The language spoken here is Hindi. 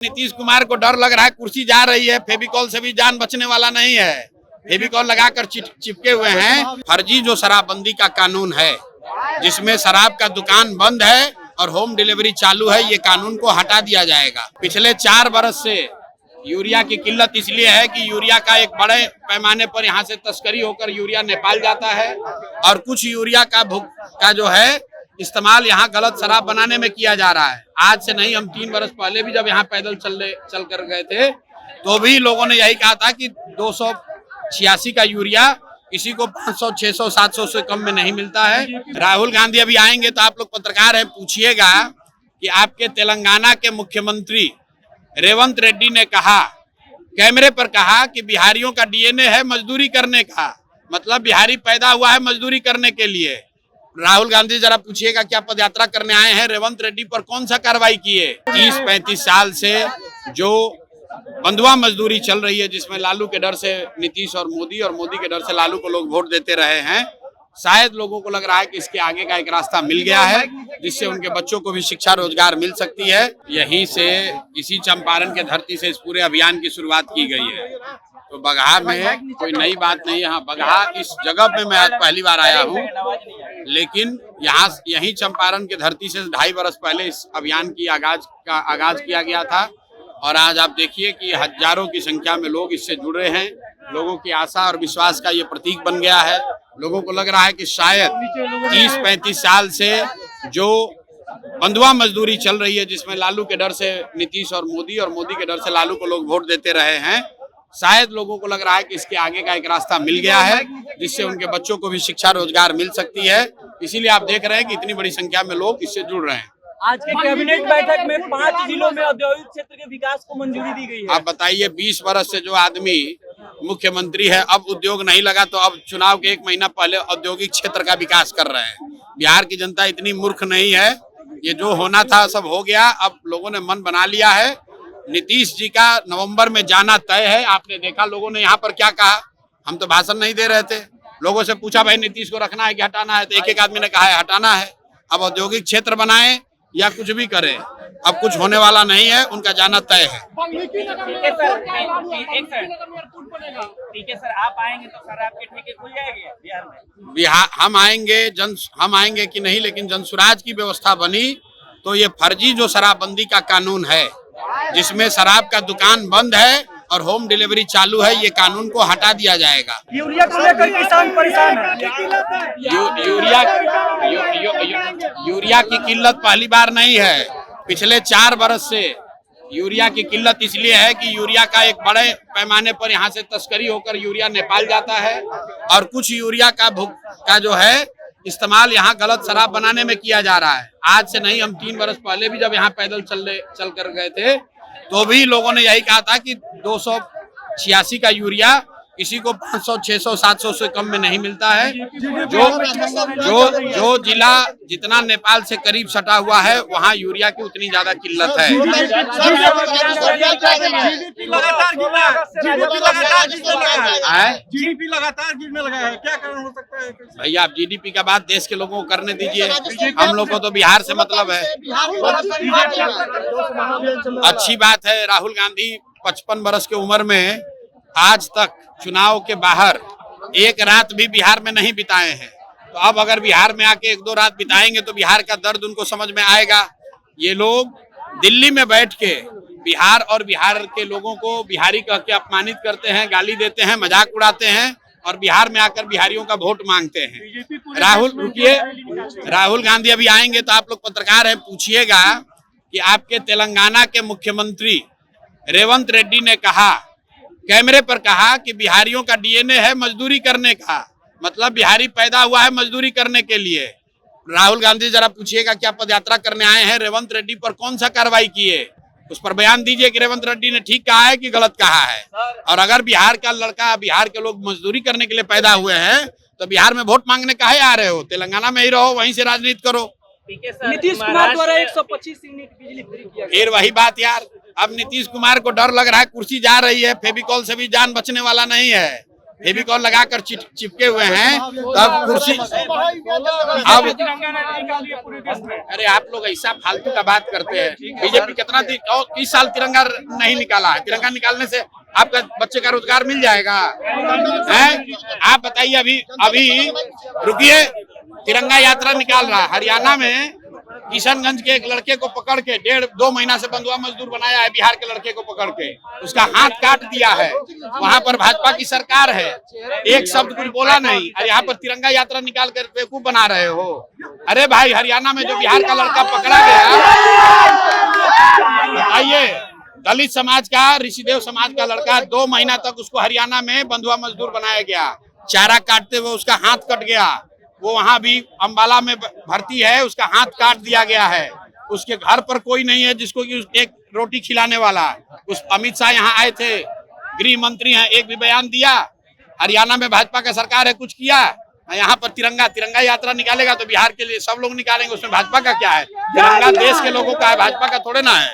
नीतीश कुमार को डर लग रहा है, कुर्सी जा रही है, फेविकॉल से भी जान बचने वाला नहीं है। फेविकॉल लगाकर चिपके हुए हैं। फर्जी जो शराबबंदी का कानून है, जिसमें शराब का दुकान बंद है और होम डिलीवरी चालू है, ये कानून को हटा दिया जाएगा। पिछले 4 बरस से यूरिया की किल्लत इसलिए है कि यूरिया का एक बड़े पैमाने पर यहाँ से तस्करी होकर यूरिया नेपाल जाता है और कुछ यूरिया का जो है इस्तेमाल यहाँ गलत शराब बनाने में किया जा रहा है। आज से नहीं, हम 3 बरस पहले भी जब यहाँ पैदल चल कर गए थे तो भी लोगों ने यही कहा था कि 286 का यूरिया किसी को 500, 600, 700 से कम में नहीं मिलता है। राहुल गांधी अभी आएंगे तो आप लोग पत्रकार हैं, पूछिएगा कि आपके तेलंगाना के मुख्यमंत्री रेवंत रेड्डी ने कहा, कैमरे पर कहा कि बिहारियों का डीएनए है मजदूरी करने का, मतलब बिहारी पैदा हुआ है मजदूरी करने के लिए। राहुल गांधी जरा पूछिएगा क्या पदयात्रा करने आए हैं, रेवंत रेड्डी पर कौन सा कार्रवाई किए? 30-35 साल से जो बंधुआ मजदूरी चल रही है, जिसमें लालू के डर से नीतीश और मोदी के डर से लालू को लोग वोट देते रहे हैं, शायद लोगों को लग रहा है कि इसके आगे का एक रास्ता मिल गया है जिससे उनके बच्चों को भी शिक्षा रोजगार मिल सकती है। यहीं से, इसी चंपारण के धरती से इस पूरे अभियान की शुरुआत की गई है। तो बगहा में कोई नई बात नहीं है। हाँ, बगहा इस जगह पे मैं आज पहली बार आया हूँ, लेकिन यहीं चंपारण के धरती से 2.5 बरस पहले इस अभियान की आगाज किया गया था और आज आप देखिए कि हजारों की संख्या में लोग इससे जुड़ रहे हैं। लोगों की आशा और विश्वास का ये प्रतीक बन गया है। लोगों को लग रहा है कि शायद 30-35 साल से जो बंधुआ मजदूरी चल रही है, जिसमें लालू के डर से नीतीश और मोदी के डर से लालू को लोग वोट देते रहे हैं, शायद लोगों को लग रहा है कि इसके आगे का एक रास्ता मिल गया है जिससे उनके बच्चों को भी शिक्षा रोजगार मिल सकती है। इसीलिए आप देख रहे हैं कि इतनी बड़ी संख्या में लोग इससे जुड़ रहे हैं। आज के कैबिनेट बैठक में 5 जिलों में औद्योगिक क्षेत्र के विकास को मंजूरी दी गई है। आप बताइए, 20 बरस से जो आदमी मुख्यमंत्री है, अब उद्योग नहीं लगा तो अब चुनाव के 1 महीना पहले औद्योगिक क्षेत्र का विकास कर रहे हैं। बिहार की जनता इतनी मूर्ख नहीं है। ये जो होना था सब हो गया। अब लोगों ने मन बना लिया है। नीतीश जी का नवंबर में जाना तय है। आपने देखा लोगों ने यहाँ पर क्या कहा। हम तो भाषण नहीं दे रहे थे, लोगों से पूछा भाई नीतीश को रखना है कि हटाना है, तो एक आदमी ने कहा है हटाना है। अब औद्योगिक क्षेत्र बनाए या कुछ भी करें, अब कुछ होने वाला नहीं है। उनका जाना तय है। ठीक है सर, आप आएंगे तो सर आपके ठेके खुल जाएंगे बिहार में? बिहार हम आएंगे कि नहीं, लेकिन जनसुराज की व्यवस्था बनी तो ये फर्जी जो शराबबंदी का कानून है, जिसमें शराब का दुकान बंद है और होम डिलीवरी चालू है, ये कानून को हटा दिया जाएगा। यूरिया को लेकर किसान परेशान है। यूरिया की किल्लत पहली बार नहीं है। पिछले 4 बरस से यूरिया की किल्लत इसलिए है कि यूरिया का एक बड़े पैमाने पर यहाँ से तस्करी होकर यूरिया नेपाल जाता है और कुछ यूरिया का जो है इस्तेमाल यहाँ गलत शराब बनाने में किया जा रहा है। आज से नहीं, हम 3 बरस पहले भी जब यहाँ पैदल चल कर गए थे तो भी लोगों ने यही कहा था कि 286 का यूरिया किसी को 500, 600, 700 से कम में नहीं मिलता है। जो जिला जितना नेपाल से करीब सटा हुआ है, वहाँ यूरिया की उतनी ज्यादा किल्लत है। जीडीपी लगातार गिरने लगा है, क्या कारण हो सकता है? भैया, आप जीडीपी का बात देश के लोगों को करने दीजिए। हम लोग को तो बिहार से मतलब है। अच्छी बात है, राहुल गांधी 55 बरस की उम्र में आज तक चुनाव के बाहर एक रात भी बिहार में नहीं बिताए हैं। तो अब अगर बिहार में आके 1-2 रात बिताएंगे तो बिहार का दर्द उनको समझ में आएगा। ये लोग दिल्ली में बैठ के बिहार और बिहार के लोगों को बिहारी कह के अपमानित करते हैं, गाली देते हैं, मजाक उड़ाते हैं और बिहार में आकर बिहारियों का वोट मांगते हैं। राहुल गांधी अभी आएंगे तो आप लोग पत्रकार हैं, पूछिएगा कि आपके तेलंगाना के मुख्यमंत्री रेवंत रेड्डी ने कहा, कैमरे पर कहा कि बिहारियों का डीएनए है मजदूरी करने का, मतलब बिहारी पैदा हुआ है मजदूरी करने के लिए। राहुल गांधी जरा पूछिएगा क्या पदयात्रा करने आए हैं, रेवंत रेड्डी पर कौन सा कार्रवाई किए? उस पर बयान दीजिए कि रेवंत रेड्डी ने ठीक कहा है कि गलत कहा है। और अगर बिहार का लड़का, बिहार के लोग मजदूरी करने के लिए पैदा हुए हैं तो बिहार में वोट मांगने काहे आ रहे हो? तेलंगाना में ही रहो, वहीं से राजनीति करो। नीतीश कुमार द्वारा 125 यूनिट बिजली फ्री किया गया। फिर वही बात यार, अब नीतीश कुमार को डर लग रहा है, कुर्सी जा रही है, फेविकॉल से भी जान बचने वाला नहीं है। फेविकॉल लगाकर चिपके हुए हैं, तब कुर्सी अब तिरंगा नहीं निकाल दिया पूरे देश में। अरे आप लोग ऐसा फालतू का बात करते हैं। बीजेपी कितना 30 साल तिरंगा नहीं निकाला है। तिरंगा निकालने से आपका बच्चे का रोजगार मिल जाएगा हैं? आप बताइए, अभी रुकिए, तिरंगा यात्रा निकाल रहा है हरियाणा में। किशनगंज के एक लड़के को पकड़ के 1.5-2 महीना से बंधुआ मजदूर बनाया है, बिहार के लड़के को पकड़ के उसका हाथ काट दिया है। वहां पर भाजपा की सरकार है, एक शब्द कुछ बोला नहीं, और यहाँ पर तिरंगा यात्रा निकाल कर बेवकूफ बना रहे हो। अरे भाई, हरियाणा में जो बिहार का लड़का पकड़ा गया, बताइए, दलित समाज का, ऋषिदेव समाज का लड़का, 2 महीना तक उसको हरियाणा में बंधुआ मजदूर बनाया गया। चारा काटते हुए उसका हाथ कट गया। वो वहां भी अंबाला में भर्ती है, उसका हाथ काट दिया गया है। उसके घर पर कोई नहीं है जिसको कि एक रोटी खिलाने वाला। उस अमित शाह यहाँ आए थे, गृह मंत्री हैं, एक भी बयान दिया? हरियाणा में भाजपा का सरकार है, कुछ किया? यहाँ पर तिरंगा यात्रा निकालेगा तो बिहार के लिए सब लोग निकालेंगे, उसमें भाजपा का क्या है? तिरंगा देश के लोगों का है, भाजपा का थोड़े ना है।